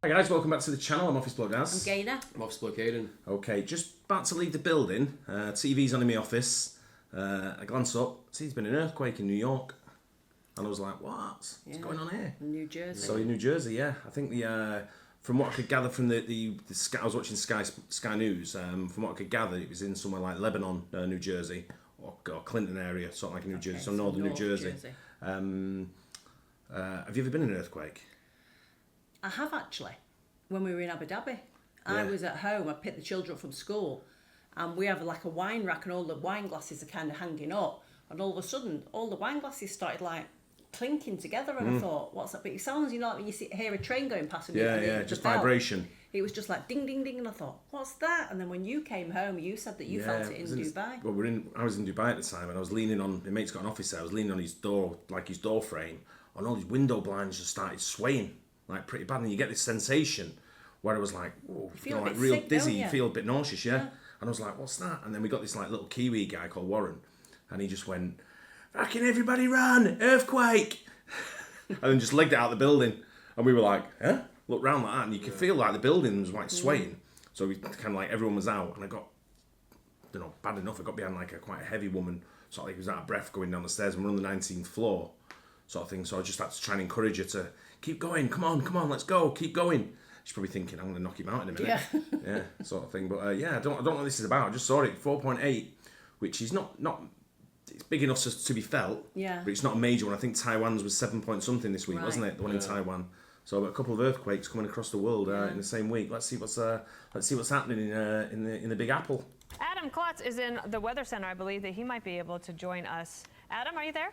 Hi guys, welcome back to the channel. I'm Office Bloke Daz. I'm Gaynor. I'm Office Bloke Aidan. Okay, just about to leave the building. TV's on in my office. I glance up, see there's been an earthquake in New York. And I was like, what's going on here? New Jersey. So in New Jersey, yeah. I think from what I could gather from the Sky, I was watching Sky News, from what I could gather, it was in somewhere like Lebanon, New Jersey, or Clinton area, sort of like New Jersey, so northern New Jersey. Have you ever been in an earthquake? I have actually. When we were in Abu Dhabi, I was at home. I picked the children up from school, and we have like a wine rack, and all the wine glasses are kind of hanging up. And all of a sudden, all the wine glasses started like clinking together, and I thought, "What's that?" But it sounds, you know, when you hear a train going past. And just vibration. It was just like ding, ding, ding, and I thought, "What's that?" And then when you came home, you said that you felt it in Dubai. Well, I was in Dubai at the time, and I was leaning on. My mate's got an office there. I was leaning on his door, like his door frame, and all his window blinds just started swaying. Like pretty bad, and you get this sensation where I was like, whoa, you feel like real sick, dizzy, you feel a bit nauseous, yeah? And I was like, what's that? And then we got this like little Kiwi guy called Warren, and he just went, fucking everybody run, earthquake! And then just legged it out of the building, and we were like, huh? Looked round like that, and you could feel like the building was like swaying. So we kind of like, everyone was out, and I got, bad enough, I got behind like quite a heavy woman, sort of like he was out of breath going down the stairs, and we're on the 19th floor, sort of thing. So I just had to try and encourage her to, keep going, come on, let's go, keep going. She's probably thinking, I'm going to knock him out in a minute. Yeah, sort of thing. But I don't know what this is about. I just saw it, 4.8, which is not it's big enough to be felt. Yeah. But it's not a major one. I think Taiwan's was 7 point something this week, wasn't it? The one in Taiwan. So a couple of earthquakes coming across the world in the same week. Let's see what's happening in the Big Apple. Adam Klotz is in the Weather Center. I believe that he might be able to join us. Adam, are you there?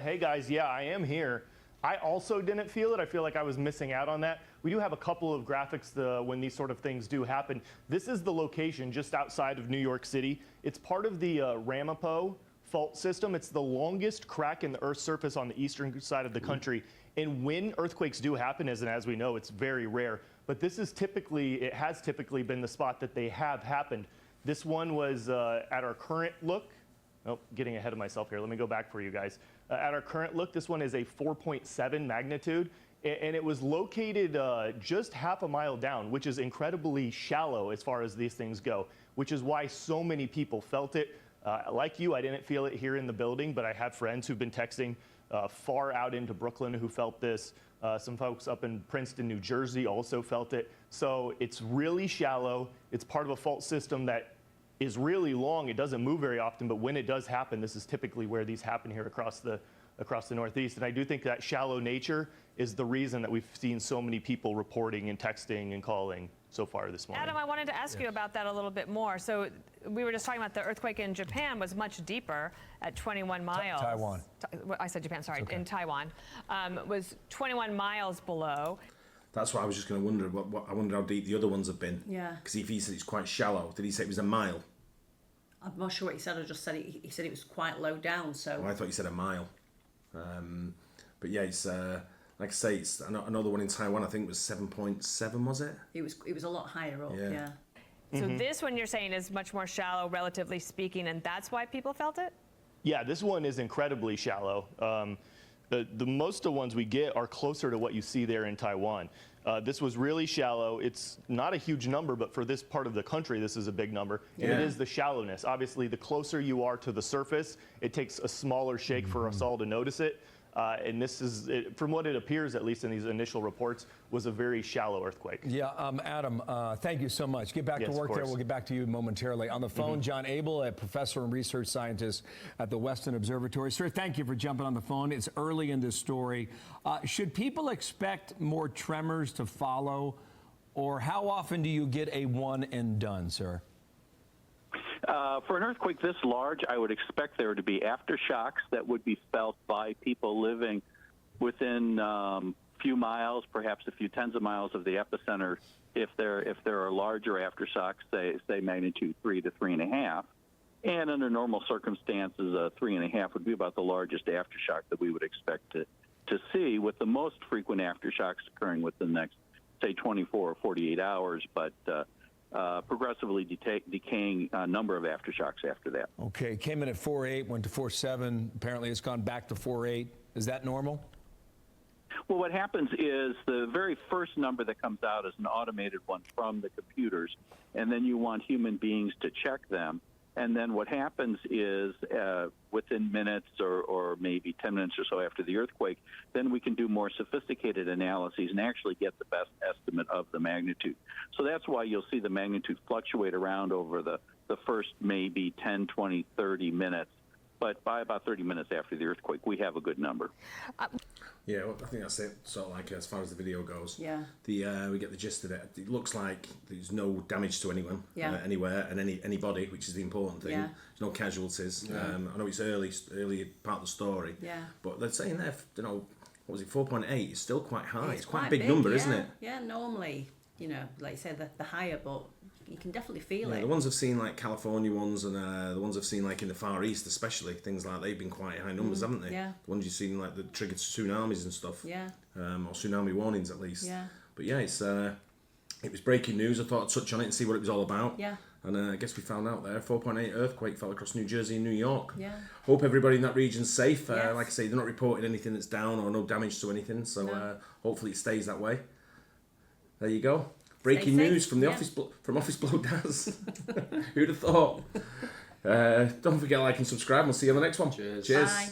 Hey guys, yeah, I am here. I also didn't feel it. I feel like I was missing out on that. We do have a couple of graphics when these sort of things do happen. This is the location just outside of New York City. It's part of the Ramapo fault system. It's the longest crack in the Earth's surface on the eastern side of the country. And when earthquakes do happen, as we know, it's very rare. But this is it has typically been the spot that they have happened. This one was at our current look. Oh, getting ahead of myself here. Let me go back for you guys. At our current look, this one is a 4.7 magnitude, and it was located just half a mile down, which is incredibly shallow as far as these things go, which is why so many people felt it. Like you, I didn't feel it here in the building, but I have friends who've been texting far out into Brooklyn who felt this. Some folks up in Princeton, New Jersey also felt it. So it's really shallow. It's part of a fault system that is really long. It doesn't move very often, but when it does happen, this is typically where these happen here across the Northeast. And I do think that shallow nature is the reason that we've seen so many people reporting and texting and calling so far this morning. Adam, I wanted to ask you about that a little bit more. So we were just talking about the earthquake in Japan was much deeper at 21 miles. Taiwan. I said Japan, sorry, okay. In Taiwan. Was 21 miles below. That's what I was just going to wonder. I wonder how deep the other ones have been. Yeah. Because if he said it's quite shallow, did he say it was a mile? I'm not sure what he said. I just said he said it was quite low down. So. Oh, I thought you said a mile. But yeah, it's like I say, it's another one in Taiwan. I think was 7.7. Was it? It was a lot higher up. Yeah. So this one you're saying is much more shallow, relatively speaking, and that's why people felt it? Yeah, this one is incredibly shallow. The most of the ones we get are closer to what you see there in Taiwan. This was really shallow. It's not a huge number, but for this part of the country, this is a big number. And it is the shallowness. Obviously, the closer you are to the surface, it takes a smaller shake for us all to notice it. And this is, from what it appears, at least in these initial reports, was a very shallow earthquake. Yeah, Adam, thank you so much. Get back to work there. We'll get back to you momentarily. On the phone, John Abel, a professor and research scientist at the Weston Observatory. Sir, thank you for jumping on the phone. It's early in this story. Should people expect more tremors to follow, or how often do you get a one and done, sir? For an earthquake this large, I would expect there to be aftershocks that would be felt by people living within a few miles, perhaps a few tens of miles of the epicenter. If there are larger aftershocks, say magnitude 3 to 3.5, and under normal circumstances, 3.5 would be about the largest aftershock that we would expect to see, with the most frequent aftershocks occurring within the next, say, 24 or 48 hours, but progressively decaying number of aftershocks after that. Okay, came in at 4.8, went to 4.7. Apparently it's gone back to 4.8. Is that normal? Well, what happens is the very first number that comes out is an automated one from the computers, and then you want human beings to check them. And then what happens is within minutes or maybe 10 minutes or so after the earthquake, then we can do more sophisticated analyses and actually get the best estimate of the magnitude. So that's why you'll see the magnitude fluctuate around over the first maybe 10, 20, 30 minutes. But by about 30 minutes after the earthquake, we have a good number. Yeah, well, I think that's it. Sort of like as far as the video goes. Yeah. We get the gist of it. It looks like there's no damage to anyone anywhere and anybody, which is the important thing. Yeah. There's no casualties. I know it's early part of the story. Yeah. But they're saying there, what was it, 4.8 is still quite high. It's quite a big big number, yeah. isn't it? Yeah, normally, like you say, the higher, but you can definitely feel it. The ones I've seen, like California ones, and the ones I've seen like in the Far East, especially things like they've been quite high numbers, haven't they? Yeah. The ones you've seen like that triggered tsunamis and stuff. Yeah. Or tsunami warnings at least. Yeah. But yeah, it was breaking news. I thought I'd touch on it and see what it was all about. Yeah. And I guess we found out there 4.8 earthquake fell across New Jersey and New York. Yeah. Hope everybody in that region's safe. Yes. Like I say, they're not reporting anything that's down or no damage to anything. So hopefully it stays that way. There you go. Breaking news from the office bloke Daz. Who'd have thought? Don't forget to like and subscribe. We'll see you on the next one. Cheers. Cheers. Bye.